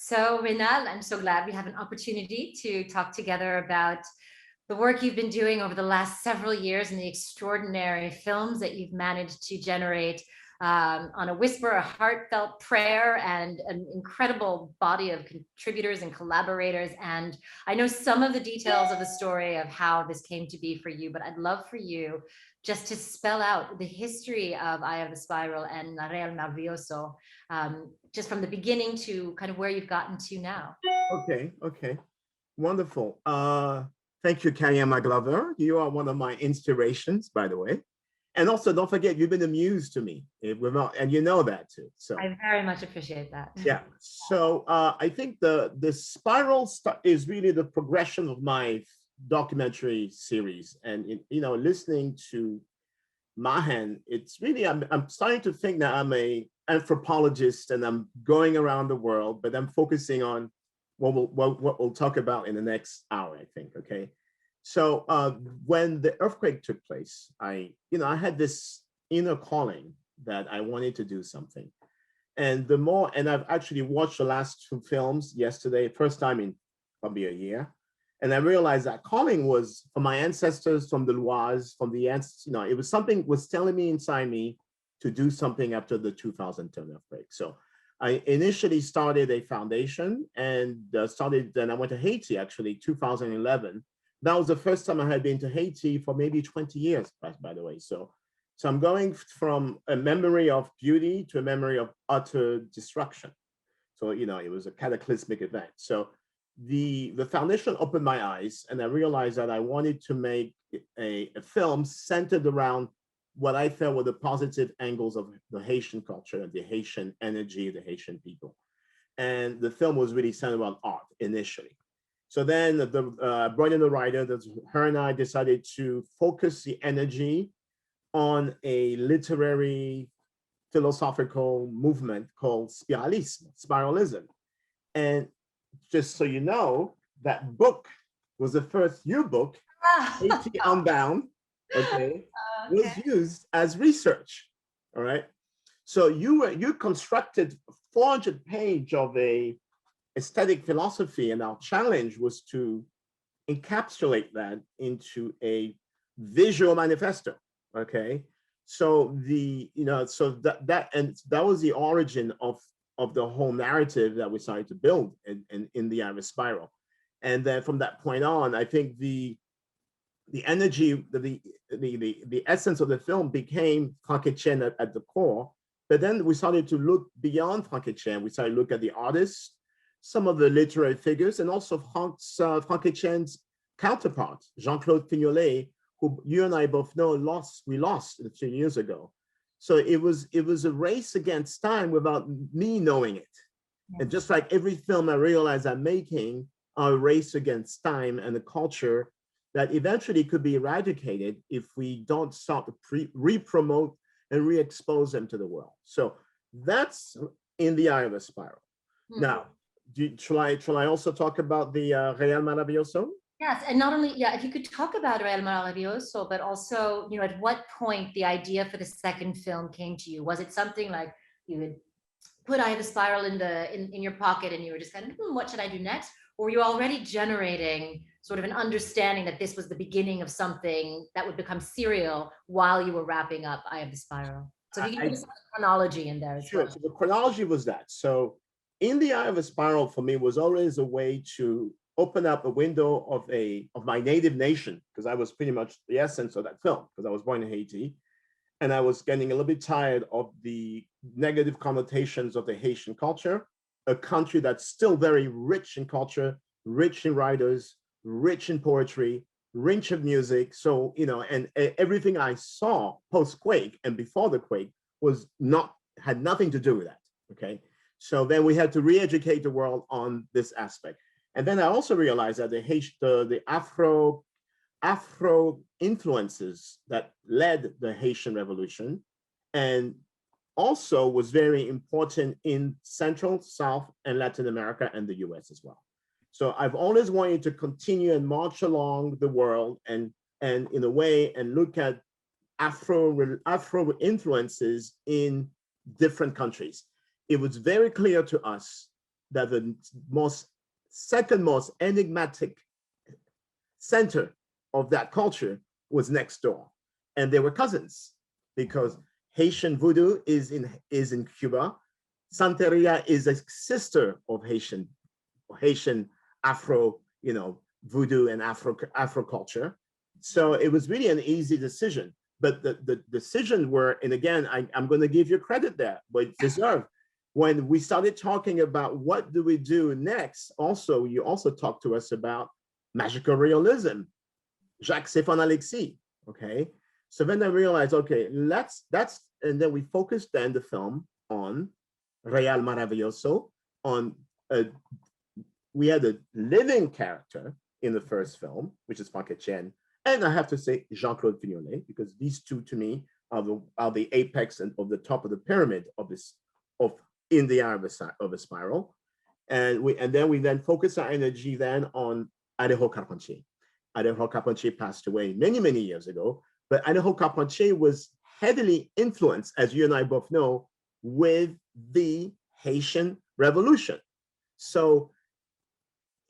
So, Raynald, I'm so glad we have an opportunity to talk together about the work you've been doing over the last several years and the extraordinary films that you've managed to generate on a whisper, a heartfelt prayer, and an incredible body of contributors and collaborators. And I know some of the details of the story of how this came to be for you, but I'd love for you just to spell out the history of Eye of the Spiral and Real Maravilloso, just from the beginning to kind of where you've gotten to now. Okay, wonderful. Thank you, Kaima Glover. You are one of my inspirations, by the way. And also, don't forget, you've been a muse to me, and you know that too. So I very much appreciate that. Yeah. So I think the spiral is really the progression of my documentary series, and listening to Mahan, it's really I'm starting to think that I'm a anthropologist and I'm going around the world, but I'm focusing on what we'll talk about in the next hour, I think. Okay. So when the earthquake took place, I had this inner calling that I wanted to do something. And I've actually watched the last two films yesterday, first time in probably a year. And I realized that calling was from my ancestors, from the Loires, from the ants, it was something was telling me inside me to do something after the 2010 earthquake. So I initially started a foundation and then I went to Haiti, actually, 2011. That was the first time I had been to Haiti for maybe 20 years, by the way. So I'm going from a memory of beauty to a memory of utter destruction. So, it was a cataclysmic event. So the foundation opened my eyes and I realized that I wanted to make a film centered around what I felt were the positive angles of the Haitian culture, the Haitian energy, the Haitian people. And the film was really centered around art initially. So then Brian Eno, the writer, her and I decided to focus the energy on a literary philosophical movement called Spiralism. And just so you know, that book was the first new book, Haiti Unbound, okay, was used as research, all right? So you constructed 400 pages of a aesthetic philosophy, and our challenge was to encapsulate that into a visual manifesto. Okay, so that was the origin of the whole narrative that we started to build in the Eye of the Spiral. And then from that point on, I think the energy, the essence of the film became Frank-Etienne at the core. But then we started to look beyond Frank-Etienne. We started to look at the artists, some of the literary figures, and also Frank-Etienne's counterpart, Jean-Claude Fignolet, who you and I both know we lost a few years ago. So it was a race against time without me knowing it. Yeah. And just like every film I realize I'm making, a race against time and a culture that eventually could be eradicated if we don't start to re-promote and re-expose them to the world. So that's in the Eye of the Spiral. Mm-hmm. Now, shall I also talk about the Real Maravilloso? Yes, and not only, if you could talk about Real Maravilloso, but also, at what point the idea for the second film came to you? Was it something like you would put Eye of the Spiral in your pocket and you were just kind of, what should I do next? Or were you already generating sort of an understanding that this was the beginning of something that would become serial while you were wrapping up Eye of the Spiral? So if you can give us some chronology in there as well. Sure, so the chronology was that. So in the Eye of the Spiral for me was always a way to open up a window of my native nation, because I was pretty much the essence of that film, because I was born in Haiti, and I was getting a little bit tired of the negative connotations of the Haitian culture, a country that's still very rich in culture, rich in writers, rich in poetry, rich in music. So, and everything I saw post-quake and before the quake had nothing to do with that, okay? So then we had to re-educate the world on this aspect. And then I also realized that the Afro influences that led the Haitian Revolution, and also was very important in Central, South, and Latin America and the US as well. So I've always wanted to continue and march along the world and in a way and look at Afro influences in different countries. It was very clear to us that the second most enigmatic center of that culture was next door. And they were cousins, because Haitian voodoo is in Cuba. Santeria is a sister of Haitian Afro, voodoo and Afro culture. So it was really an easy decision. But the decision were, and again, I'm going to give you credit there, but it's deserved. When we started talking about what do we do next, you also talked to us about magical realism, Jacques-Stéphane Alexis, okay? So then I realized, okay, and then we focused then the film on Real Maravilloso, we had a living character in the first film, which is Chen, and I have to say Jean-Claude Fignolet, because these two to me are the apex and of the top of the pyramid in the eye of a spiral. And then we focus our energy then on Alejo Carpentier. Alejo Carpentier passed away many, many years ago, but Alejo Carpentier was heavily influenced, as you and I both know, with the Haitian Revolution. So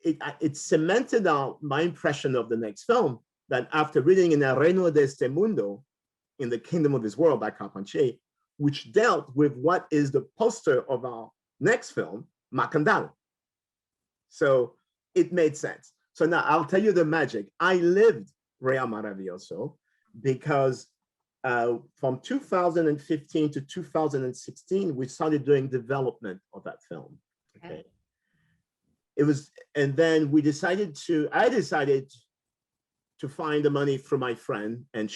it cemented out my impression of the next film, that after reading in El Reino de este Mundo, in the Kingdom of this World by Carpentier, which dealt with what is the poster of our next film, Macandal. So it made sense. So now I'll tell you the magic. I lived Real Maravilloso because from 2015 to 2016, we started doing development of that film. Okay. It was, and then I decided to find the money for my friend, and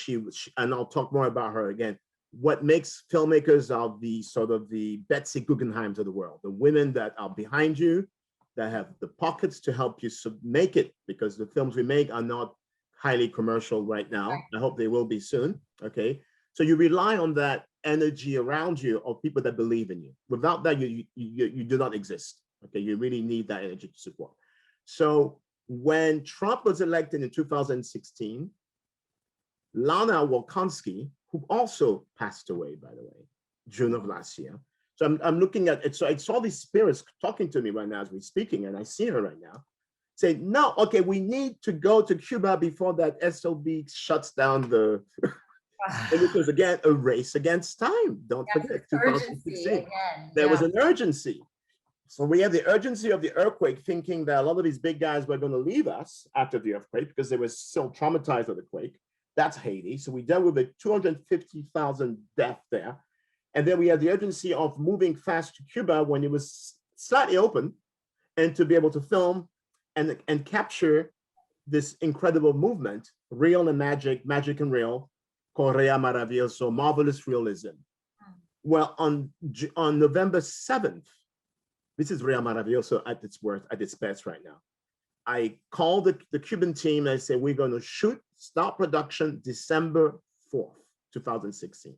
and I'll talk more about her again. What makes filmmakers are the sort of the Betsy Guggenheims of the world, the women that are behind you, that have the pockets to help you make it, because the films we make are not highly commercial right now. I hope they will be soon, okay? So you rely on that energy around you of people that believe in you. Without that, you do not exist, okay? You really need that energy to support. So when Trump was elected in 2016, Lana Wolkonsky, who also passed away, by the way, June of last year. So I'm looking at it. So I saw these spirits talking to me right now as we're speaking, and I see her right now, say, no, okay, we need to go to Cuba before that SOB shuts down the, and it was again, a race against time. Don't forget, 2016. There was an urgency. So we have the urgency of the earthquake, thinking that a lot of these big guys were going to leave us after the earthquake because they were still traumatized by the quake. That's Haiti. So we dealt with a 250,000 death there. And then we had the urgency of moving fast to Cuba when it was slightly open, and to be able to film and capture this incredible movement, real and magic, magic and real, called Real Maravilloso, Marvelous Realism. Well, on November 7th, this is Real Maravilloso at its best right now. I called the Cuban team and I said, we're going to start production December 4th, 2016.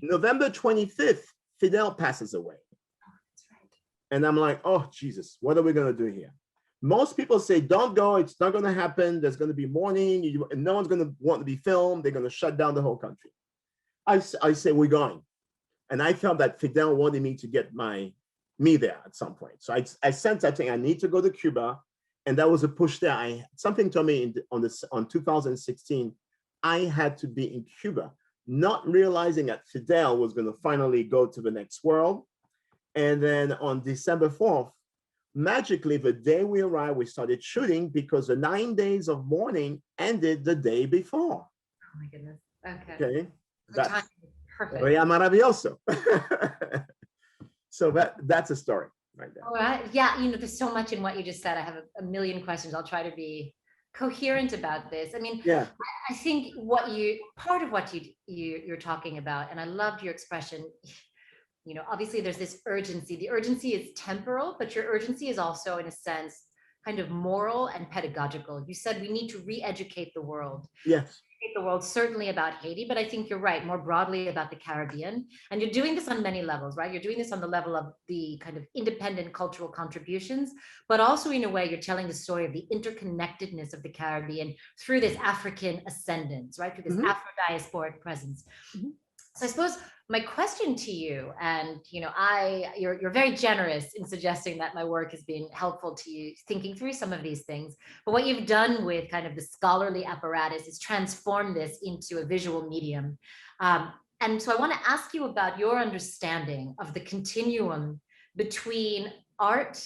November 25th, Fidel passes away. That's right. And I'm like, oh, Jesus, what are we going to do here? Most people say, don't go. It's not going to happen. There's going to be mourning. And no one's going to want to be filmed. They're going to shut down the whole country. I say, we're going. And I felt that Fidel wanted me to get me there at some point. So I sent that thing, I need to go to Cuba. And that was a push there. Something told me on 2016, I had to be in Cuba, not realizing that Fidel was going to finally go to the next world. And then on December 4th, magically, the day we arrived, we started shooting because the 9 days of mourning ended the day before. Oh my goodness. Okay. That's perfect. Real Maravilloso. So that's a story right there. All right. Yeah, there's so much in what you just said. I have a million questions. I'll try to be coherent about this. I mean, yeah. I think part of what you're talking about, and I loved your expression, obviously there's this urgency. The urgency is temporal, but your urgency is also, in a sense, kind of moral and pedagogical. You said we need to re-educate the world. Yes. The world, certainly about Haiti, but I think you're right, more broadly about the Caribbean. And you're doing this on many levels, right? You're doing this on the level of the kind of independent cultural contributions, but also in a way, you're telling the story of the interconnectedness of the Caribbean through this African ascendance, right? Through this Afro-diasporic presence. So I suppose my question to you, and you're very generous in suggesting that my work has been helpful to you thinking through some of these things. But what you've done with kind of the scholarly apparatus is transform this into a visual medium. And so I want to ask you about your understanding of the continuum between art,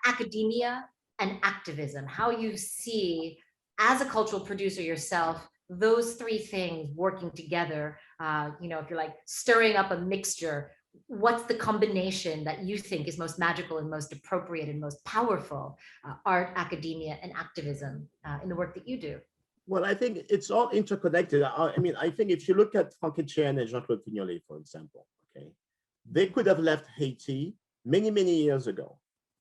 academia, and activism, how you see, as a cultural producer yourself, those three things working together. If you're like stirring up a mixture, what's the combination that you think is most magical and most appropriate and most powerful, art, academia, and activism in the work that you do? Well, I think it's all interconnected. I mean, I think if you look at Frank Etienne and Jean-Claude Fignolet, for example, okay, they could have left Haiti many, many years ago,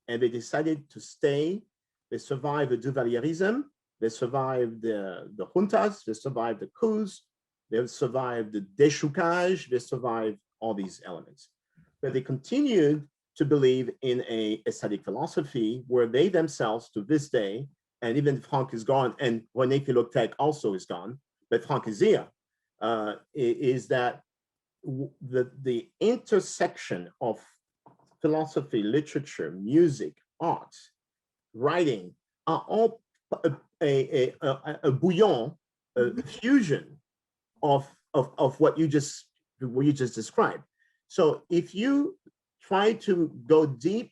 and they decided to stay. They survived the Duvalierism, they survived the juntas, they survived the coups, they survived the déchoucage, they survived all these elements. But they continued to believe in a aesthetic philosophy where they themselves, to this day, and even Frank is gone, and René Philoctèque also is gone, but Frank is here, is that the intersection of philosophy, literature, music, art, writing are all a bouillon, a fusion of what you just described. So if you try to go deep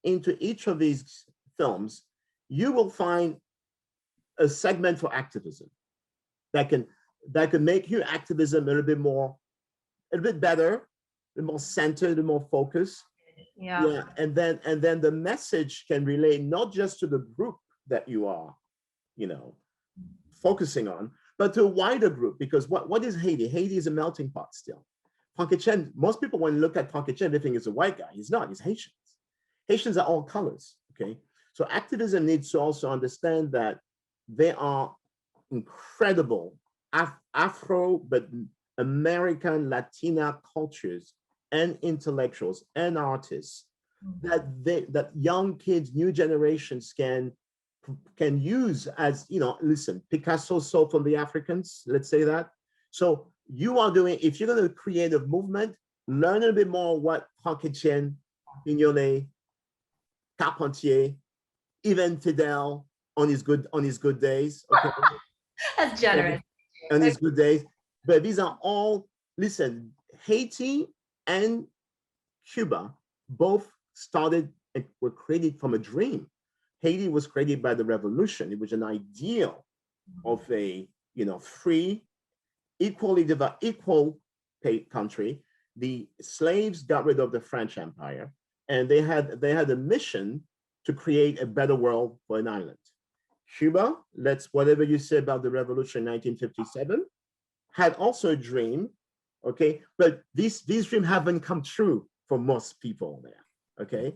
into each of these films, you will find a segment for activism that can make your activism a little bit better, a little more centered, a little more focused. Yeah. And then the message can relate not just to the group that you are, focusing on, but to a wider group. Because what is Haiti? Haiti is a melting pot still. Frank Etienne, most people, when you look at Frank Etienne, they think he's a white guy. He's not, he's Haitians. Haitians are all colors, okay? So activism needs to also understand that there are incredible Afro, but American, Latina cultures and intellectuals and artists that young kids, new generations can use as, listen, Picasso stole from the Africans, let's say that. So you are doing, if you're going to create a movement, learn a bit more what Frank Etienne, Mignolet, Carpentier, even Fidel on his good days. Okay. That's generous. On his good days. But these are all, listen, Haiti and Cuba both started and were created from a dream. Haiti was created by the revolution. It was an ideal of a free, equal paid country. The slaves got rid of the French Empire, and they had a mission to create a better world for an island. Cuba, whatever you say about the revolution in 1957, had also a dream, okay? But these dreams haven't come true for most people there, okay?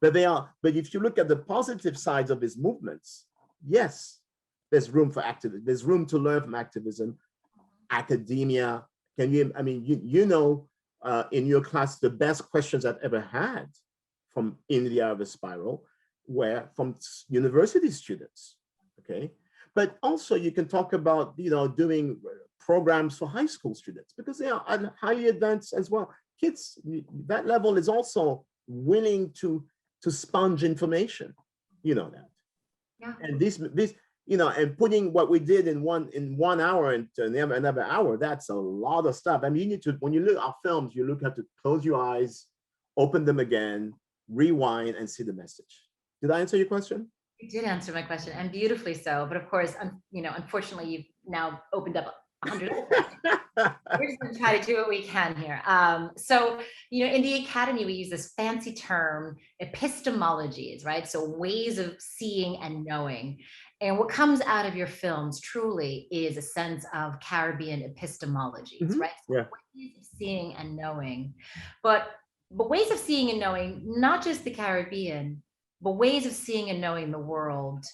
But if you look at the positive sides of these movements, yes, there's room for activism. There's room to learn from activism, academia. In your class, the best questions I've ever had from India of the Spiral were from university students, okay? But also you can talk about, doing programs for high school students because they are highly advanced as well. Kids, that level is also willing to sponge information, that. Yeah. And this, and putting what we did in one hour into another hour, that's a lot of stuff. I mean, you need to, when you look at our films, you have to close your eyes, open them again, rewind, and see the message. Did I answer your question? You did answer my question, and beautifully so. But of course, unfortunately, you've now opened up 100. We're just going to try to do what we can here. So, in the academy, we use this fancy term, epistemologies, right? So ways of seeing and knowing. And what comes out of your films truly is a sense of Caribbean epistemologies, right? So yeah. Ways of seeing and knowing, but ways of seeing and knowing, not just the Caribbean, but ways of seeing and knowing the world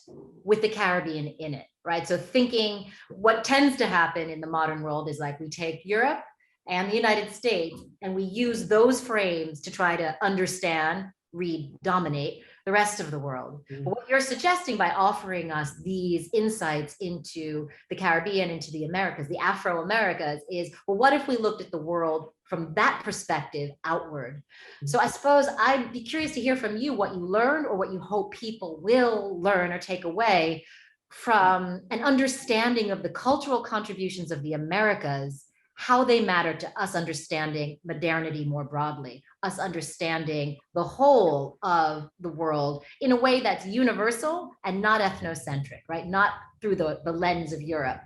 with the Caribbean in it, right? So thinking what tends to happen in the modern world is like we take Europe and the United States and we use those frames to try to understand, read, dominate. the rest of the world. Mhm. But what you're suggesting by offering us these insights into the Caribbean, into the Americas, the Afro-Americas, is, well, what if we looked at the world from that perspective outward? So I suppose I'd be curious to hear from you what you learned or what you hope people will learn or take away from an understanding of the cultural contributions of the Americas, how they matter to us understanding modernity more broadly, us understanding the whole of the world in a way that's universal and not ethnocentric, right? Not through the lens of Europe.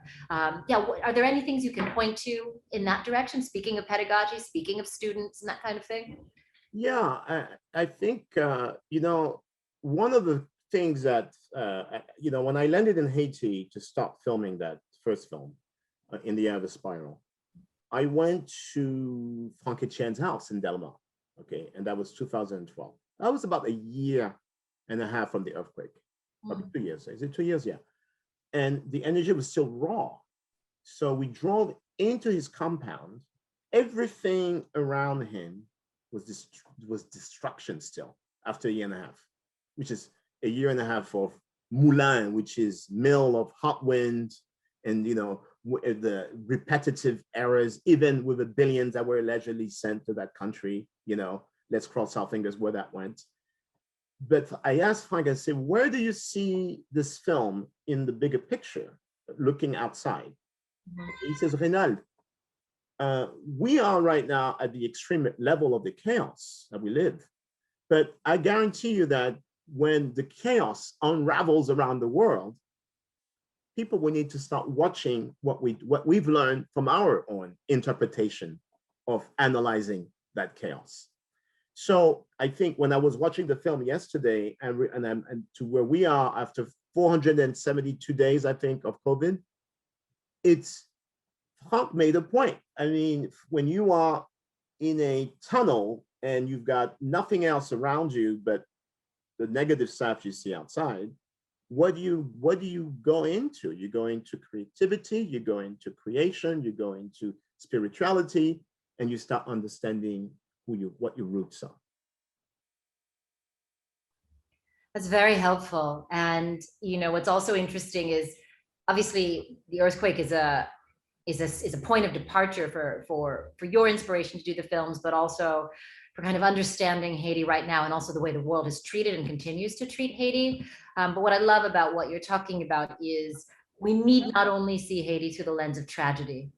Yeah, are there any things you can point to in that direction? Speaking of pedagogy, speaking of students and that kind of thing? Yeah, I think, one of the things that, when I landed in Haiti to start filming that first film, In the Air of a Spiral, I went to Frank Etienne's house in Delma, okay, and that was 2012. That was about a year and a half from the earthquake, probably 2 years. Is it 2 years? Yeah. And the energy was still raw. So we drove into his compound. Everything around him was destruction still after a year and a half, which is a year and a half of moulin, which is mill of hot wind, and the repetitive errors, even with the billions that were allegedly sent to that country. Let's cross our fingers where that went. But I asked Frank, I said, where do you see this film in the bigger picture, looking outside? Mm-hmm. He says, Raynald, we are right now at the extreme level of the chaos that we live. But I guarantee you that when the chaos unravels around the world, people will need to start watching what we've learned from our own interpretation of analyzing that chaos. So I think when I was watching the film yesterday, and to where we are after 472 days, I think, of COVID, Frank made a point. I mean, when you are in a tunnel and you've got nothing else around you but the negative stuff you see outside, what do you go into? You go into creativity, you go into creation, you go into spirituality, and you start understanding what your roots are. That's very helpful. And what's also interesting is, obviously the earthquake is a point of departure for your inspiration to do the films, but also for kind of understanding Haiti right now, and also the way the world has treated and continues to treat Haiti. But what I love about what you're talking about is we need not only see Haiti through the lens of tragedy.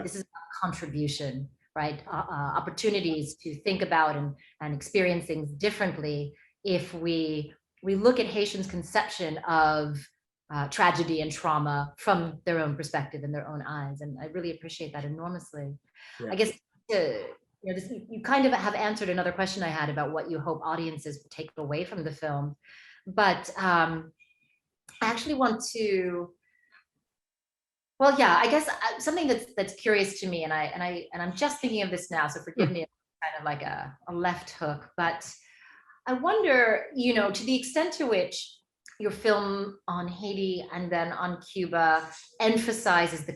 This is a contribution, right? Opportunities to think about and experience things differently if we look at Haitians' conception of tragedy and trauma from their own perspective and their own eyes. And I really appreciate that enormously. Yeah. I guess you kind of have answered another question I had about what you hope audiences will take away from the film. But I actually want to, well, yeah, I guess something that's curious to me, and I'm just thinking of this now, so forgive me, kind of like a left hook, but I wonder, to the extent to which your film on Haiti and then on Cuba emphasizes the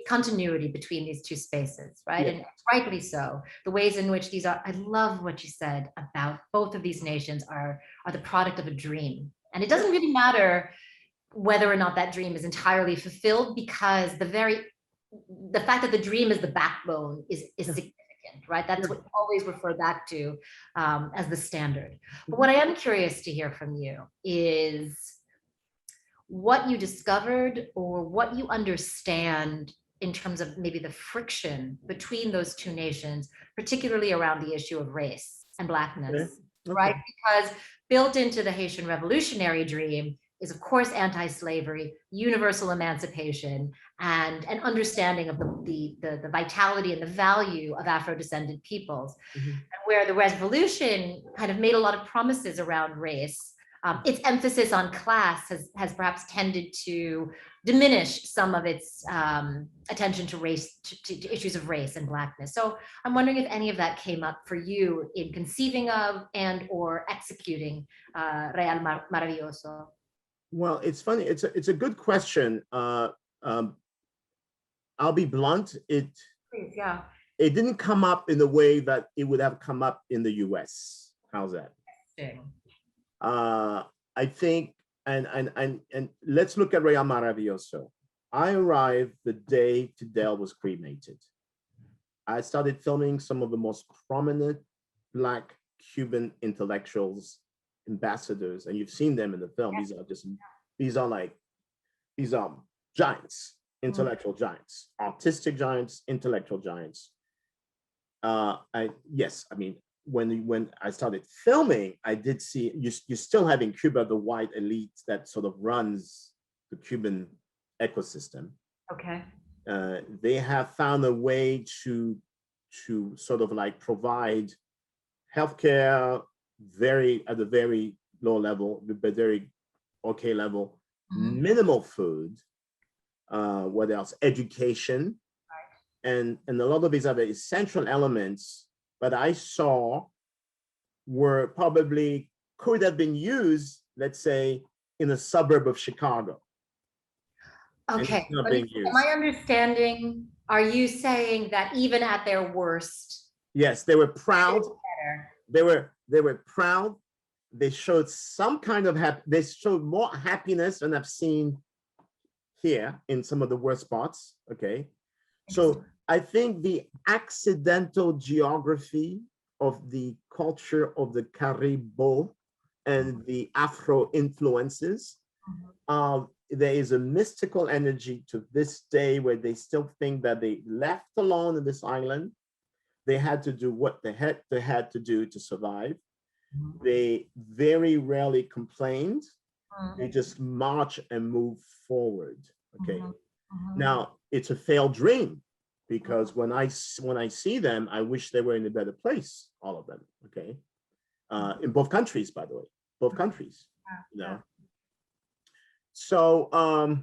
continuity between these two spaces, right? Yeah. And rightly so. The ways in which these are, I love what you said about both of these nations are the product of a dream. And it doesn't really matter whether or not that dream is entirely fulfilled, because the fact that the dream is the backbone is significant, right? That's what we always refer back to as the standard. But what I am curious to hear from you is what you discovered or what you understand in terms of maybe the friction between those two nations, particularly around the issue of race and Blackness, right? Because built into the Haitian revolutionary dream is, of course, anti-slavery, universal emancipation, and an understanding of the vitality and the value of Afro-descended peoples. Mm-hmm. And where the revolution kind of made a lot of promises around race, its emphasis on class has perhaps tended to diminish some of its attention to race, to issues of race and Blackness. So I'm wondering if any of that came up for you in conceiving of and or executing Real Maravilloso. Well, it's funny. It's a good question. I'll be blunt. Please, yeah. It didn't come up in the way that it would have come up in the U.S. How's that? I think, and let's look at Real Maravilloso. I arrived the day Fidel was cremated. I started filming some of the most prominent Black Cuban intellectuals, ambassadors, and you've seen them in the film. These are giants, intellectual giants, artistic giants, intellectual giants. When I started filming, I did see you still have in Cuba the white elite that sort of runs the Cuban ecosystem. Okay. They have found a way to sort of like provide healthcare at a very low level, but very okay level, minimal food. What else? Education, and a lot of these other essential elements that I saw were probably could have been used, let's say, in a suburb of Chicago. Okay, my understanding, are you saying that even at their worst? Yes, they were proud. They were proud. They showed some kind of they showed more happiness than I've seen here in some of the worst spots. Okay, so I think the accidental geography of the culture of the Caribbean and the Afro influences, there is a mystical energy to this day where they still think that they left alone in this island. They had to do what they had to do to survive. They very rarely complained. They just march and move forward. Okay. Now it's a failed dream, because when I see them, I wish they were in a better place, all of them. Okay. In both countries, by the way, both countries. You know. So I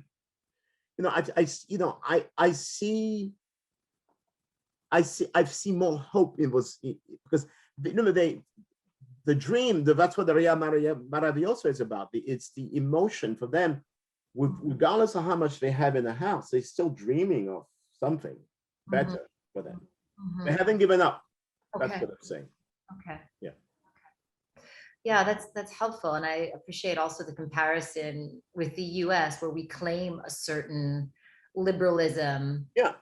see more hope in was because the dream, that's what the Real Maravilloso is about. It's the emotion for them, regardless of how much they have in the house, they're still dreaming of something better for them. They haven't given up. That's what I'm saying. Okay. Yeah. Okay. Yeah, that's helpful. And I appreciate also the comparison with the US, where we claim a certain liberalism. Yeah.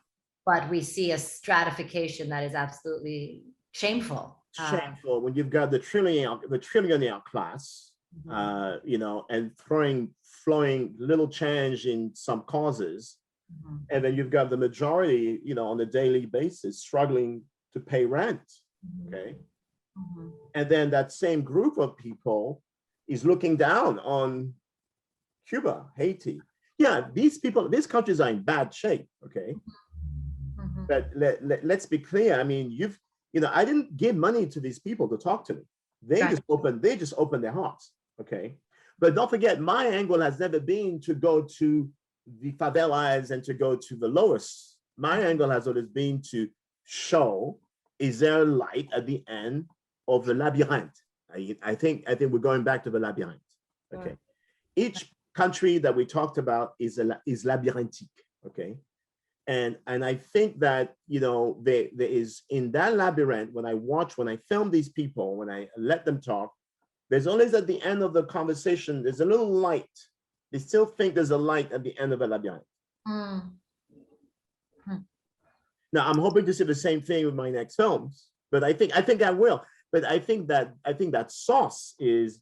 But we see a stratification that is absolutely shameful. Shameful when you've got the trillionaire class, and flowing little change in some causes, and then you've got the majority, on a daily basis struggling to pay rent. Okay. And then that same group of people is looking down on Cuba, Haiti. Yeah, these countries are in bad shape. Okay. But let's be clear. I mean, I didn't give money to these people to talk to me. They just opened their hearts. Okay. But don't forget, my angle has never been to go to the favelas and to go to the lowest. My angle has always been to show, is there light at the end of the labyrinth? I think we're going back to the labyrinth. Okay. Each country that we talked about is labyrinthic. Okay. And I think that, there is in that labyrinth, when I film these people, when I let them talk, there's always at the end of the conversation, there's a little light. They still think there's a light at the end of a labyrinth. Now I'm hoping to see the same thing with my next films, but I think I will. But I think that sauce is,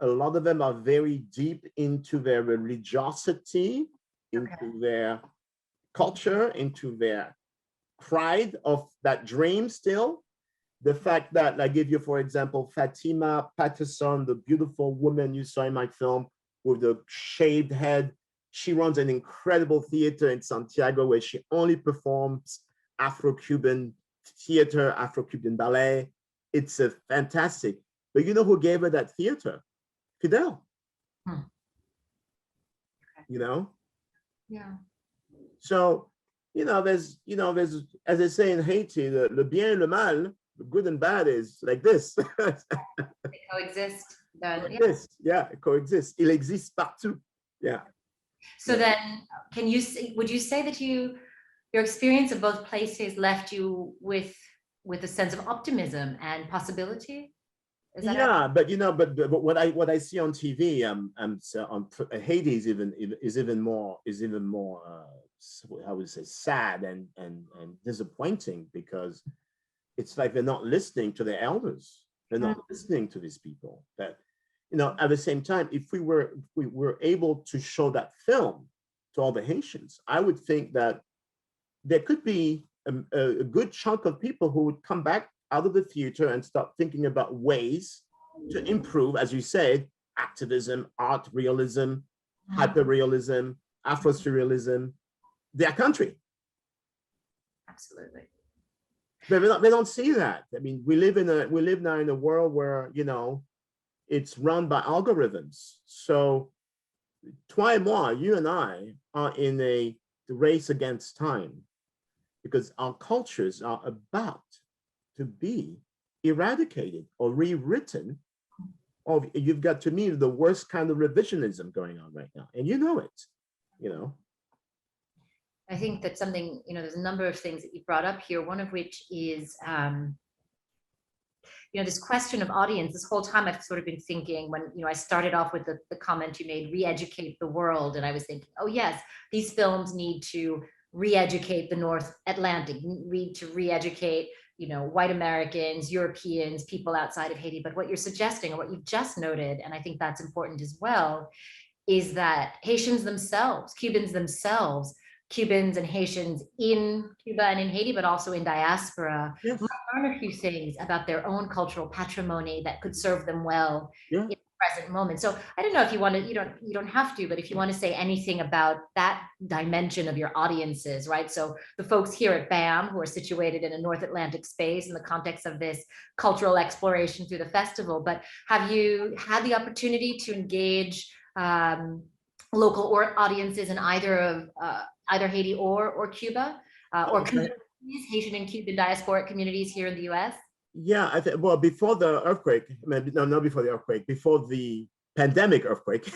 a lot of them are very deep into their religiosity, into their culture, into their pride of that dream still. The fact that I give you, for example, Fatima Patterson, the beautiful woman you saw in my film with the shaved head, she runs an incredible theater in Santiago where she only performs Afro-Cuban theater, Afro-Cuban ballet. It's a fantastic. But you know who gave her that theater? Fidel. Yeah. So, there's, as they say in Haiti, le bien et le mal, the good and bad is like this. They coexist. It coexists. Il existe partout. Yeah. So then, would you say that your experience of both places left you with a sense of optimism and possibility? Is that Yeah, but but what I see on TV, so on Haiti is even more I would say sad and disappointing, because it's like they're not listening to their elders. They're not listening to these people. That, at the same time, if we were able to show that film to all the Haitians, I would think that there could be a good chunk of people who would come back out of the theater and start thinking about ways to improve, as you said, activism, art, realism, hyperrealism, Afro-surrealism, their country. Absolutely. But they don't see that. I mean, we live now in a world where, it's run by algorithms. So toi et moi, you and I, are in a race against time, because our cultures are about to be eradicated or rewritten. Or you've got, to me, the worst kind of revisionism going on right now, and it. I think that's something, there's a number of things that you brought up here, one of which is, this question of audience. This whole time I've sort of been thinking, when, I started off with the comment you made, re-educate the world. And I was thinking, oh yes, these films need to re-educate the North Atlantic, need to re-educate, white Americans, Europeans, people outside of Haiti. But what you're suggesting, or what you've just noted, and I think that's important as well, is that Haitians themselves, Cubans themselves, Cubans and Haitians in Cuba and in Haiti, but also in diaspora, Yes. might learn a few things about their own cultural patrimony that could serve them well in the present moment. So I don't know if you want to, you don't have to, but if you want to say anything about that dimension of your audiences, right? So the folks here at BAM, who are situated in a North Atlantic space in the context of this cultural exploration through the festival, but have you had the opportunity to engage local audiences in either Haiti or Cuba, or communities, Haitian and Cuban diasporic communities here in the U.S.? Yeah, I think, well, before the earthquake, maybe no, not before the earthquake, before the pandemic earthquake.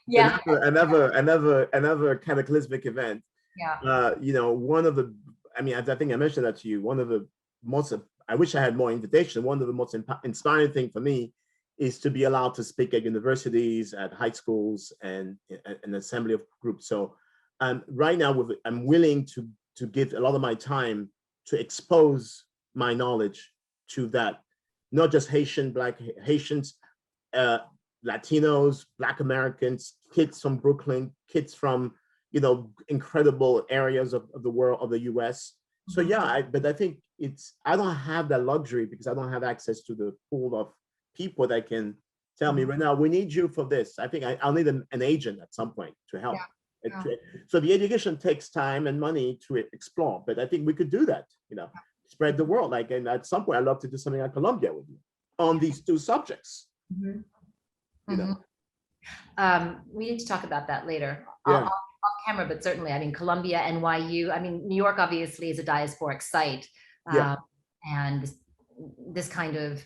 Yeah. Another cataclysmic event. Yeah. One of the, I think I mentioned that to you, one of the most, I wish I had more invitation. One of the most inspiring thing for me is to be allowed to speak at universities, at high schools, and an assembly of groups. So right now, I'm willing to give a lot of my time to expose my knowledge to that, not just Black Haitians, Latinos, Black Americans, kids from Brooklyn, kids from, incredible areas of the world, of the US. So yeah, but I think I don't have that luxury, because I don't have access to the pool of people that can tell me right now, we need you for this. I think I'll need an agent at some point to help. Yeah. So the education takes time and money to explore, but I think we could do that, spread the world. Like, and at some point, I'd love to do something like Colombia with you on these two subjects. We need to talk about that later. Yeah. Off camera, but certainly, Columbia, NYU, New York obviously is a diasporic site. And this kind of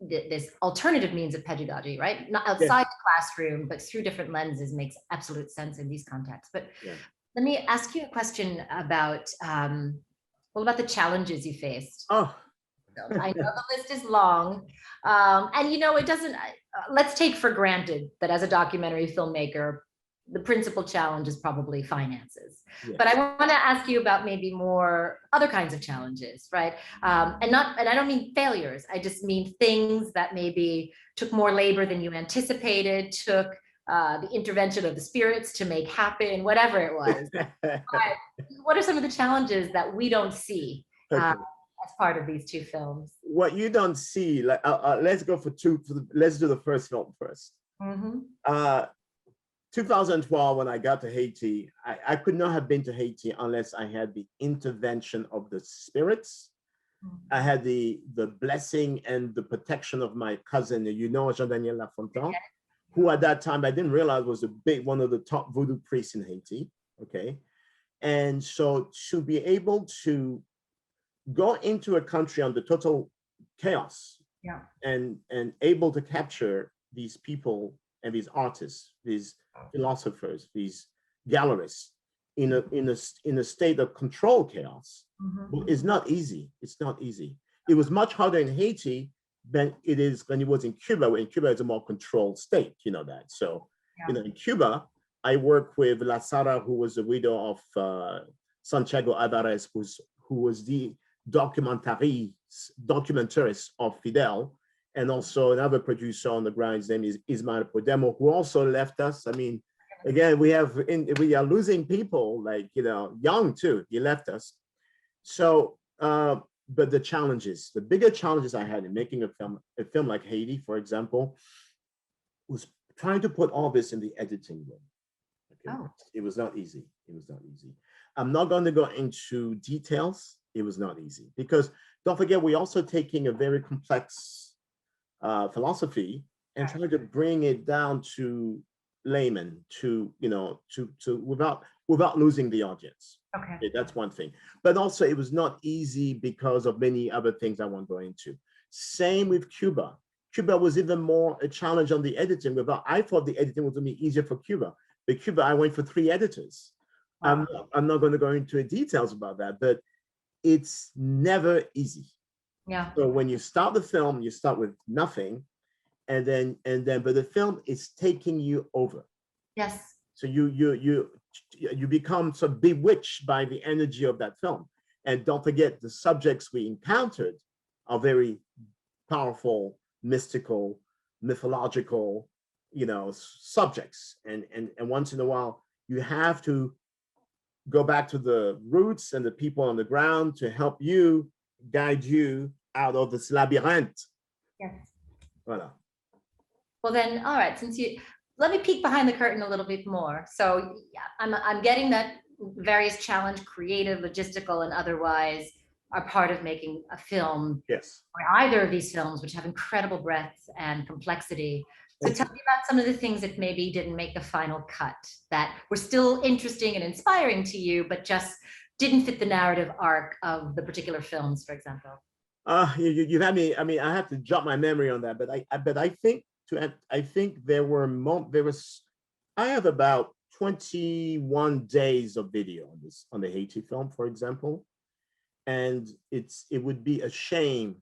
this alternative means of pedagogy, right? Not outside the classroom, but through different lenses, makes absolute sense in these contexts. But let me ask you a question about about the challenges you faced. Oh. I know the list is long, and it doesn't. Let's take for granted that as a documentary filmmaker, the principal challenge is probably finances. Yes. But I want to ask you about maybe more other kinds of challenges, right? And I don't mean failures. I just mean things that maybe took more labor than you anticipated, took the intervention of the spirits to make happen, whatever it was. What are some of the challenges that we don't see as part of these two films? What you don't see, let's go for two. Let's do the first film first. 2012, when I got to Haiti, I could not have been to Haiti unless I had the intervention of the spirits. I had the blessing and the protection of my cousin, Jean-Daniel Lafontaine, who at that time I didn't realize was one of the top voodoo priests in Haiti. Okay, and so to be able to go into a country under total chaos, and able to capture these people and these artists, these philosophers, these gallerists in a state of controlled chaos is not easy. It's not easy. it was much harder in Haiti than it is when it was in Cuba. In Cuba, it's a more controlled state, you know that. So, in Cuba, I worked with La Sara, who was the widow of Santiago Alvarez, who was the documentarist of Fidel, and also another producer on the ground. His name is Ismael Podemo, who also left us. I mean, again, we are losing people, like, young too. He left us. So, but the bigger challenges I had in making a film like Haiti, for example, was trying to put all this in the editing room. Okay? Oh. It was not easy. It was not easy. I'm not going to go into details. It was not easy because don't forget, we're also taking a very complex philosophy and trying to bring it down to layman, without losing the audience. Okay, that's one thing. But also, it was not easy because of many other things I won't go into. Same with Cuba. Cuba was even more a challenge on the editing. I thought the editing was going to be easier for Cuba. But Cuba, I went for 3 editors. Wow. I'm not going to go into details about that, but it's never easy. Yeah. So when you start the film, you start with nothing, but the film is taking you over. Yes. So you become sort of bewitched by the energy of that film. And don't forget, the subjects we encountered are very powerful, mystical, mythological, subjects. And once in a while, you have to go back to the roots and the people on the ground to help you, guide you out of this labyrinth. Yes. Voilà. Well then, all right, let me peek behind the curtain a little bit more. So I'm getting that various challenge, creative, logistical, and otherwise, are part of making a film. Yes. Or either of these films, which have incredible breadth and complexity. So tell me about some of the things that maybe didn't make the final cut, that were still interesting and inspiring to you, but just didn't fit the narrative arc of the particular films, for example. You had me. I mean, I have to jot my memory on that, but I think I have about 21 days of video on the Haiti film, for example, and it would be a shame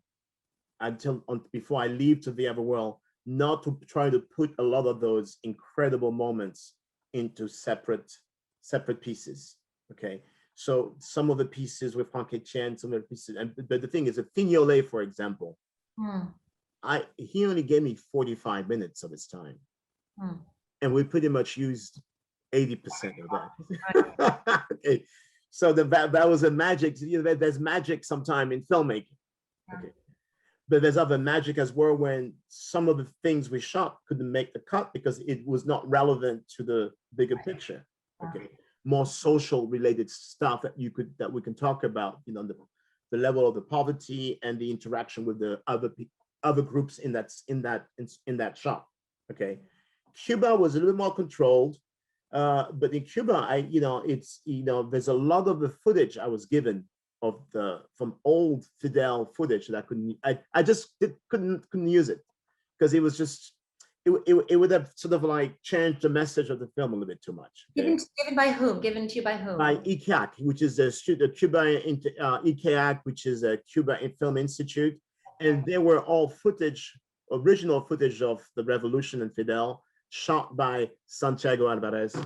before I leave to the other world not to try to put a lot of those incredible moments into separate pieces. Okay, so some of the pieces with Franck Etienne, some of the pieces, but the thing is, a Fignolet, for example, he only gave me 45 minutes of his time, and we pretty much used 80% of that. Okay, so that was a magic. There's magic sometime in filmmaking. Okay. But there's other magic as well when some of the things we shot couldn't make the cut because it was not relevant to the bigger picture. Okay, more social related stuff that we can talk about. The level of the poverty and the interaction with the other groups in that shot. Okay, Cuba was a little more controlled, but in Cuba, there's a lot of the footage I was given from old Fidel footage that I just couldn't use it because it was just it would have sort of like changed the message of the film a little bit too much. Okay? Given by whom? Given to you by whom? By ICAC, which is the Cuba ICAC, which is a Cuba Film Institute, and they were all original footage of the revolution and Fidel, shot by Santiago Alvarez,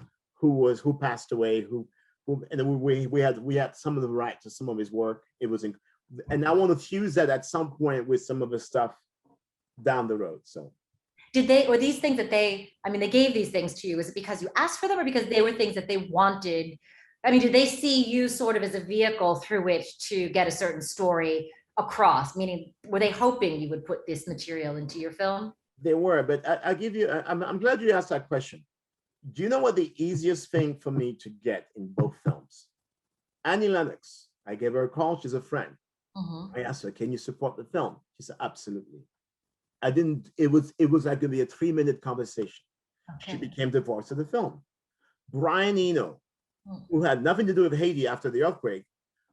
who passed away, and we had some of the rights to some of his work. It was, and I want to fuse that at some point with some of the stuff down the road. So, were these things that they gave these things to you? Was it because you asked for them, or because they were things that they wanted? I mean, did they see you sort of as a vehicle through which to get a certain story across? Meaning, were they hoping you would put this material into your film? They were, but I give you. I'm glad you asked that question. Do you know what the easiest thing for me to get in both films? Annie Lennox. I gave her a call. She's a friend. I asked her, "Can you support the film?" She said, "Absolutely." I didn't. It was like going to be a 3-minute conversation. Okay. She became the voice of the film. Brian Eno, who had nothing to do with Haiti after the earthquake,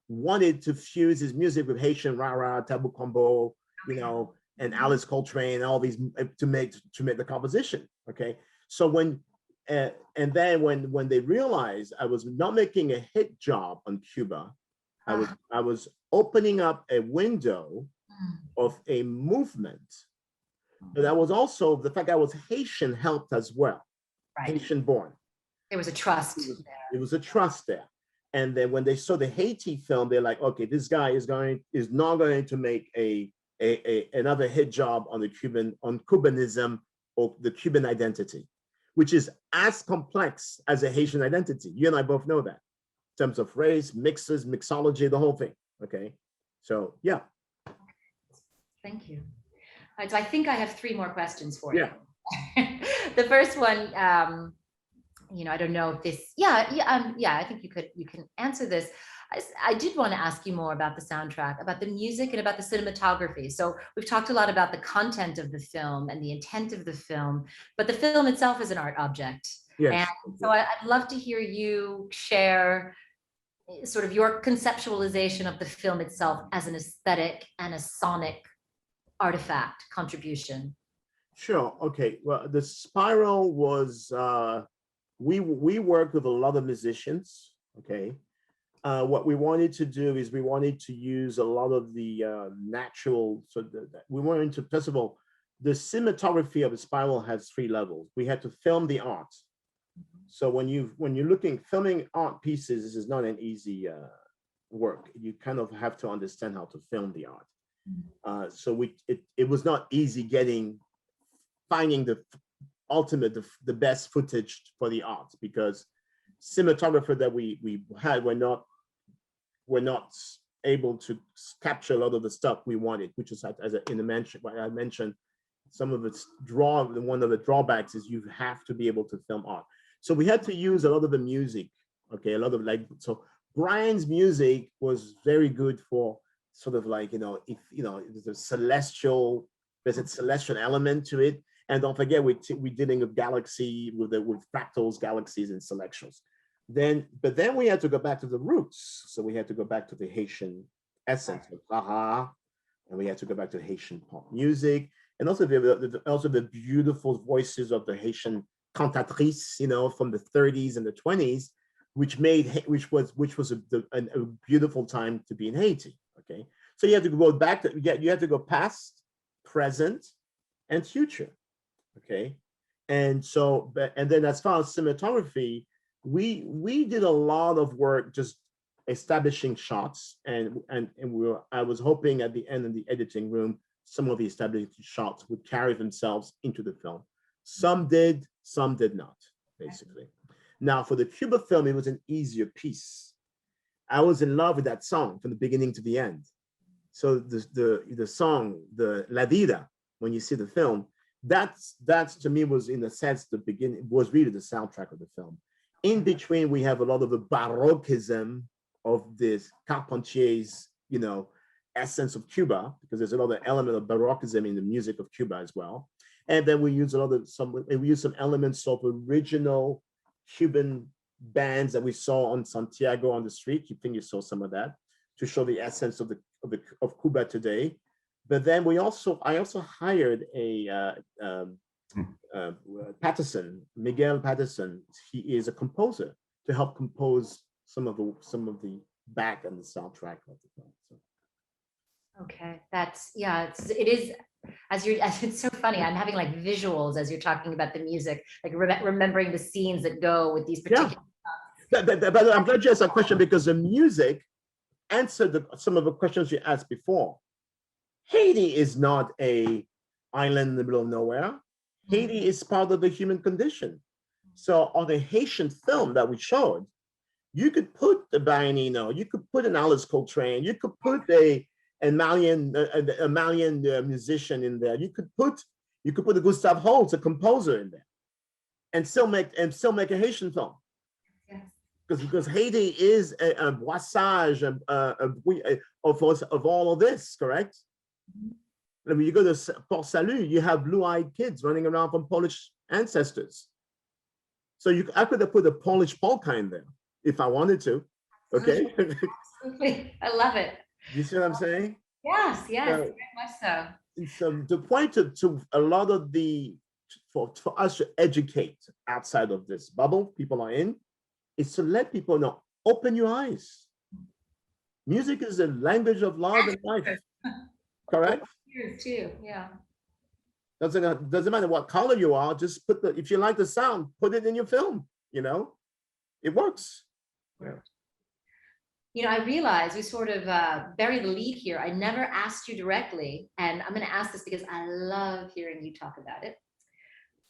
wanted to fuse his music with Haitian rara, tabou combo, and Alice Coltrane, and all these to make the composition. Okay, so and then when they realized I was not making a hit job on Cuba, I was opening up a window of a movement. But that was also the fact I was Haitian helped as well, Right. Haitian born. There was a trust It there. it was a trust there. And then when they saw the Haiti film, they're like, okay, this guy is not going to make another hit job on Cubanism or the Cuban identity, which is as complex as a Haitian identity. You and I both know that in terms of race, mixes, mixology, the whole thing. Okay. So yeah. Thank you. All right, so I think I have 3 more questions for you. Yeah. The first one, I don't know if this, I think you can answer this. I did want to ask you more about the soundtrack, about the music, and about the cinematography. So we've talked a lot about the content of the film and the intent of the film, but the film itself is an art object. Yes. And so I'd love to hear you share sort of your conceptualization of the film itself as an aesthetic and a sonic artifact contribution. Sure. Okay. Well, the Spiral was, we worked with a lot of musicians. Okay. What we wanted to do is we wanted to use a lot of the natural, we wanted to, first of all, the cinematography of a Spiral has 3 levels. We had to film the art. So when you're filming art pieces, this is not an easy work. You kind of have to understand how to film the art. So it was not easy finding the ultimate, the best footage for the art, because cinematographer that we had were not able to capture a lot of the stuff we wanted, which is I mentioned some of its one of the drawbacks is you have to be able to film art. So we had to use a lot of the music. Okay, a lot of so Brian's music was very good for sort of like, if there's a celestial element to it. And don't forget, we're dealing with galaxy, with fractals, galaxies, and celestials. But then we had to go back to the roots. So we had to go back to the Haitian essence of Baha, and we had to go back to Haitian pop music, and also the beautiful voices of the Haitian cantatrices, from the 30s and the 20s, which was a beautiful time to be in Haiti. Okay, so you have to go back you have to go past, present, and future. Okay, and then as far as cinematography, we did a lot of work just establishing shots, and I was hoping at the end in the editing room, some of the established shots would carry themselves into the film. Some did, some did not, basically. Now for the Cuba film, it was an easier piece. I was in love with that song from the beginning to the end. So the song, the La Vida, when you see the film, that's to me was, in a sense, the beginning, was really the soundtrack of the film. In between, we have a lot of the baroquism of this Carpentier's, essence of Cuba, because there's another element of baroquism in the music of Cuba as well. And then we use some elements of original Cuban bands that we saw on Santiago on the street. You think you saw some of that to show the essence of Cuba today. But then I also hired Miguel Patterson. He is a composer to help compose some of the back and the soundtrack of the film. So. Okay, it is, it's so funny. I'm having like visuals as you're talking about the music, like remembering the scenes that go with these particular. Yeah. But I'm glad you asked that question, because the music answered some of the questions you asked before. Haiti is not an island in the middle of nowhere. Haiti is part of the human condition. So on the Haitian film that we showed, you could put the Brian Eno, you could put an Alice Coltrane, you could put a Malian musician in there. You could put a Gustave Holst, a composer, in there, and still make a Haitian film. Yes. Because Haiti is a brassage of all of this, correct? When you go to Port Salut, you have blue-eyed kids running around from Polish ancestors. So I could have put a Polish polka in there if I wanted to. Okay. Absolutely. I love it. You see what I'm saying? Yes, very much so. So the point to a lot of for us to educate outside of this bubble people are in, is to let people know, open your eyes. Music is the language of love and life. correct? Years too, yeah. Doesn't matter what color you are, just put if you like the sound, put it in your film, it works. Yeah. I realize we sort of buried the lead here. I never asked you directly, and I'm going to ask this because I love hearing you talk about it.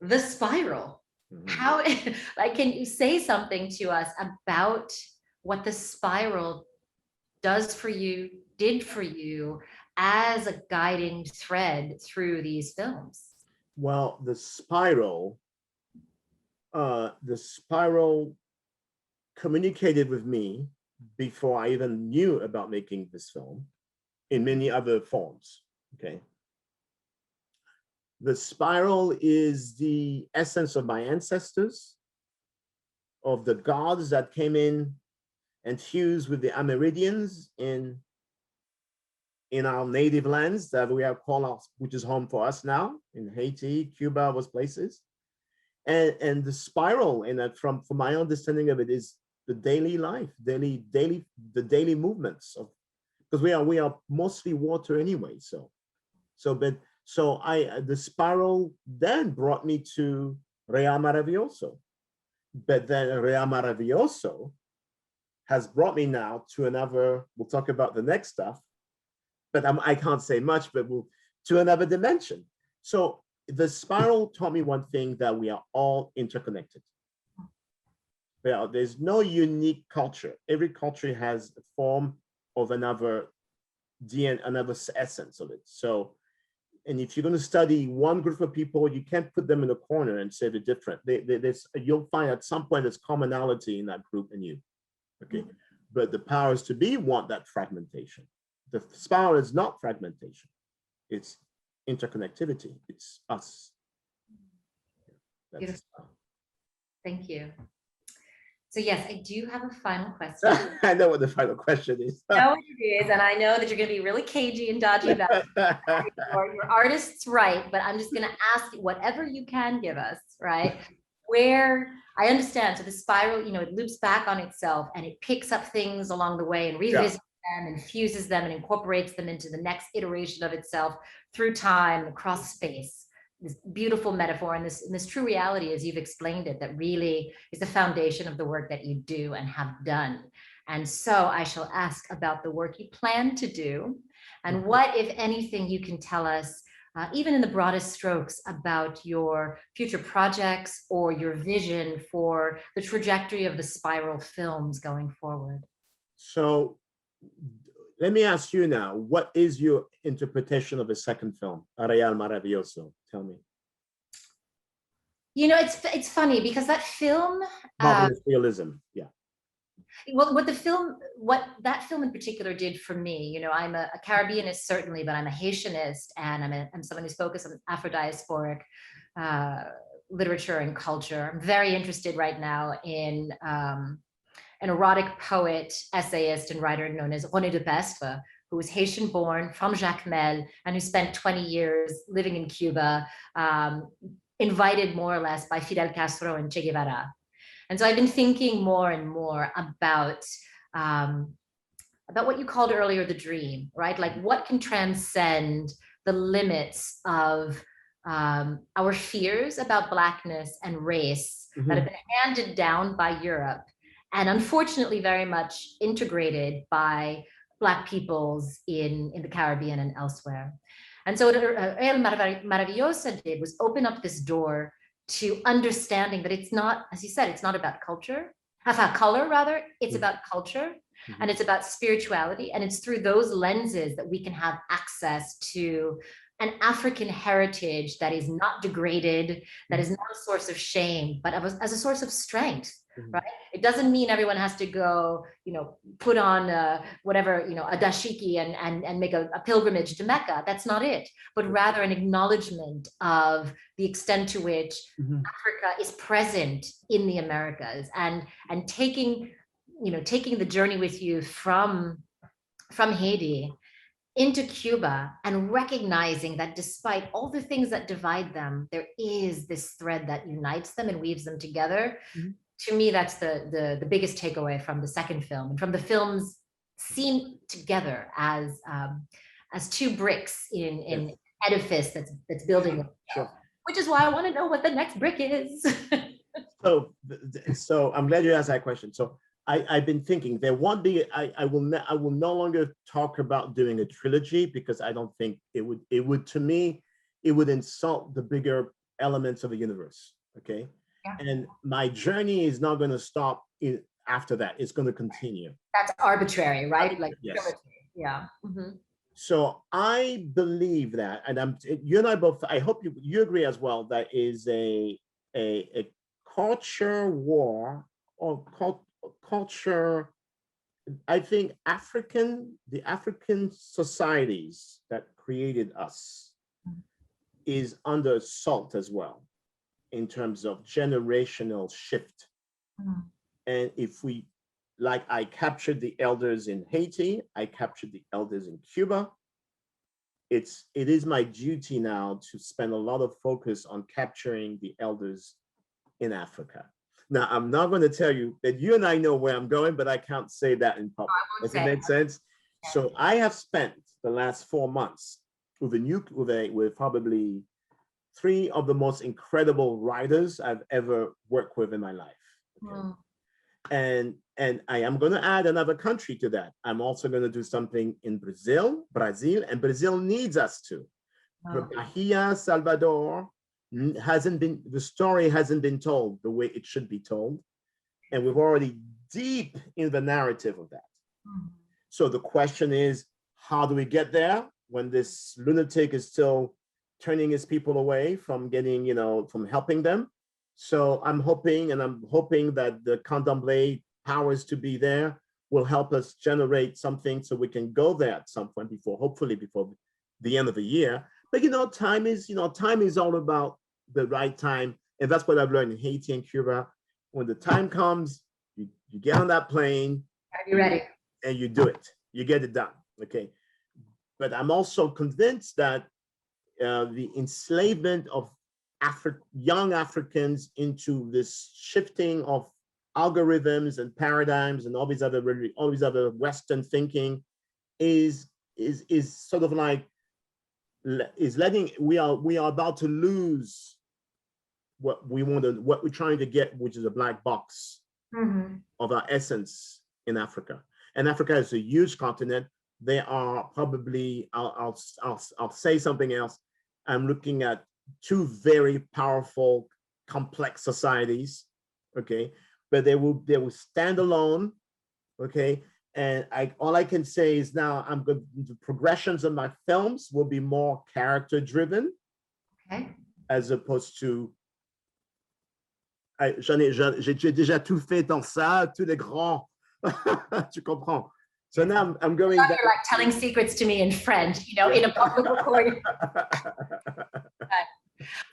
The spiral. How, can you say something to us about what the spiral does for you, did for you as a guiding thread through these films? Well, the spiral communicated with me before I even knew about making this film in many other forms. Okay. The spiral is the essence of my ancestors, of the gods that came in and fused with the Amerindians in our native lands that we have called, which is home for us now, in Haiti, Cuba, those places. And the spiral, and from my understanding of it, is the daily life, the daily movements of, because we are mostly water anyway. The spiral then brought me to Real Maravilloso, but then Real Maravilloso has brought me now to another. We'll talk about the next stuff, but I can't say much. But to another dimension. So the spiral taught me one thing, that we are all interconnected. There's no unique culture. Every culture has a form of another DNA, another essence of it. So, and if you're going to study one group of people, you can't put them in a corner and say they're different. You'll find at some point there's commonality in that group and you. Okay, but the powers to be want that fragmentation. The spiral is not fragmentation. It's interconnectivity. It's us. Beautiful. Thank you. So yes, I do have a final question. I know what the final question is. I know what it is, and I know that you're going to be really cagey and dodgy about it. Your artist's right, but I'm just going to ask whatever you can give us, right? Where I understand, so the spiral, it loops back on itself and it picks up things along the way and revisits them and fuses them and incorporates them into the next iteration of itself through time, across space. This beautiful metaphor and this true reality, as you've explained it, that really is the foundation of the work that you do and have done. And so I shall ask about the work you plan to do, and what, if anything, you can tell us, even in the broadest strokes, about your future projects or your vision for the trajectory of the Spiral films going forward. So let me ask you now, what is your interpretation of the second film, Real Maravilloso? Tell me. It's funny because that film, Marvelous Realism, yeah. Well, what that film in particular did for me, I'm a Caribbeanist certainly, but I'm a Haitianist, and I'm someone who's focused on Afro-diasporic literature and culture. I'm very interested right now in an erotic poet, essayist, and writer known as René de Pestre, who was Haitian born, from Jacmel, and who spent 20 years living in Cuba, invited more or less by Fidel Castro and Che Guevara. And so I've been thinking more and more about what you called earlier the dream, right? Like, what can transcend the limits of our fears about Blackness and race that have been handed down by Europe, and unfortunately very much integrated by Black peoples in the Caribbean and elsewhere. And so what Real Maravilloso did was open up this door to understanding that it's not, as you said, it's not about color rather, it's about culture, and it's about spirituality, and it's through those lenses that we can have access to an African heritage that is not degraded, that is not a source of shame, but as a source of strength. Right? It doesn't mean everyone has to go, put on whatever, a dashiki and make a pilgrimage to Mecca. That's not it, but rather an acknowledgement of the extent to which Africa is present in the Americas, and taking the journey with you from Haiti into Cuba, and recognizing that despite all the things that divide them, there is this thread that unites them and weaves them together. To me, that's the biggest takeaway from the second film, and from the films seen together as as two bricks in Yes. edifice that's building, Sure. which is why I want to know what the next brick is. So I'm glad you asked that question. So I've been thinking there won't be, I will no longer talk about doing a trilogy, because I don't think it would to me, it would insult the bigger elements of the universe. Okay. Yeah. And my journey is not going to stop after that. It's going to continue. That's arbitrary, right? Like, yes. Yeah. Mm-hmm. So I believe that, and you and I both, I hope you agree as well, that is a culture war, or culture, I think the African societies that created us is under assault as well, in terms of generational shift. And if we, like, I captured the elders in Haiti, I captured the elders in Cuba. It is my duty now to spend a lot of focus on capturing the elders in Africa. Now, I'm not going to tell you that you and I know where I'm going, but I can't say that in public. Does it make sense? Yeah. So I have spent the last 4 months with probably 3 of the most incredible writers I've ever worked with in my life. Okay? And I am going to add another country to that. I'm also going to do something in Brazil, and Brazil needs us to. Bahia, Salvador, the story hasn't been told the way it should be told. And we're already deep in the narrative of that. So the question is, how do we get there when this lunatic is still turning his people away from getting, from helping them? So I'm hoping that the candomblé powers to be there will help us generate something so we can go there at some point hopefully before the end of the year. But time is all about the right time. And that's what I've learned in Haiti and Cuba. When the time comes, you get on that plane. Are you ready? And you do it. You get it done. Okay. But I'm also convinced that the enslavement of young Africans into this shifting of algorithms and paradigms and all these other Western thinking is sort of like we are about to lose what we're trying to get, which is a black box of our essence in Africa. And Africa is a huge continent. They are probably, I'll say something else. I'm looking at 2 very powerful, complex societies, okay? But they will stand alone, okay? And all I can say is now the progressions of my films will be more character driven, okay, as opposed to j'ai déjà tout fait dans ça, tous les grands, tu comprends? So now I'm going. You're like telling secrets to me in French, in a public recording.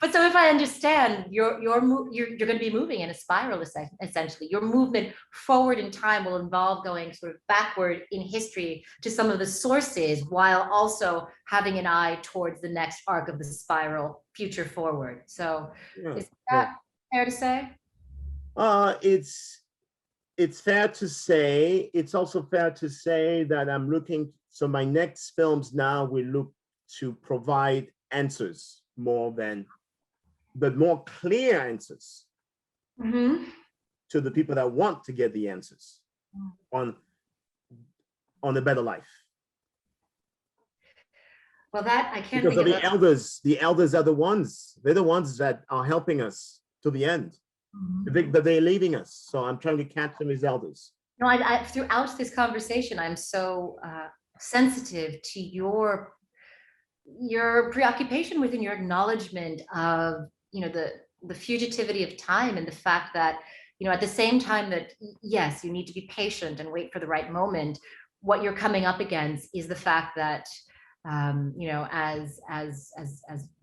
But so if I understand, you're going to be moving in a spiral, essentially. Your movement forward in time will involve going sort of backward in history to some of the sources, while also having an eye towards the next arc of the spiral, future forward. So is that fair to say? It's fair to say. It's also fair to say that I'm looking, so my next films now will look to provide answers but more clear answers to the people that want to get the answers on a better life. Well, that I can't because of the elders. The elders are they're the ones that are helping us to the end. But they're leaving us. So I'm trying to catch them as elders. I throughout this conversation, I'm so sensitive to your preoccupation with and your acknowledgement of, the fugitivity of time, and the fact that, at the same time that, yes, you need to be patient and wait for the right moment, what you're coming up against is the fact that,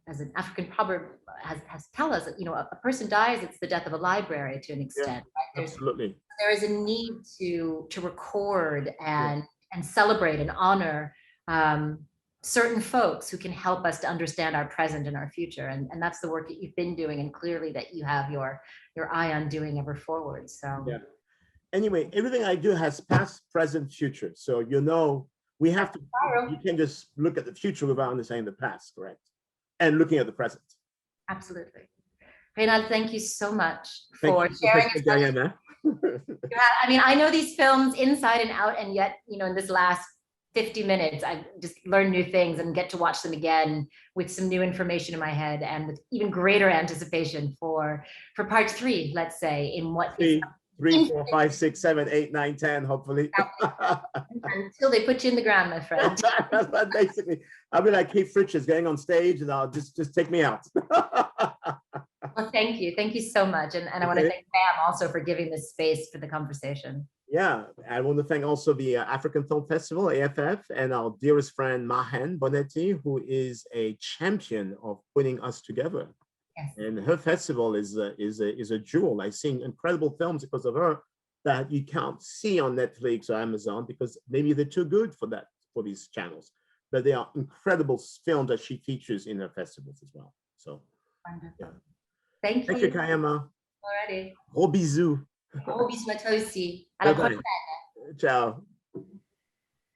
as an African proverb has tell us, a person dies, it's the death of a library to an extent. Yeah, right? Absolutely. There is a need to record and celebrate and honor certain folks who can help us to understand our present and our future. And that's the work that you've been doing, and clearly that you have your eye on doing ever forward. So yeah. Anyway, everything I do has past, present, future. So We have to, you can't just look at the future without understanding the past, correct? And looking at the present. Absolutely. Raynald, thank you so much Thank for you, sharing. Professor Diana. I mean, I know these films inside and out, and yet, you know, in this last 50 minutes, I've just learned new things and get to watch them again with some new information in my head and with even greater anticipation for part 3, let's say, in what is 3, 4, 5, 6, 7, 8, 9, 10, hopefully. until they put you in the ground, my friend. Basically, I'll be like Keith Richards going on stage, and I'll just take me out. Well, thank you so much, and I want to thank Pam also for giving this space for the conversation. Yeah, I want to thank also the African Film Festival, AFF, and our dearest friend Mahan Bonetti, who is a champion of putting us together. Yes. And her festival is a jewel. I've seen incredible films because of her that you can't see on Netflix or Amazon because maybe they're too good for these channels. But they are incredible films that she features in her festivals as well. So, wonderful. Yeah. Thank you. Thank you, Kaima. Alrighty. Gros bisous. Gros bisous à toi aussi. À Bye la bye. prochaine. Ciao.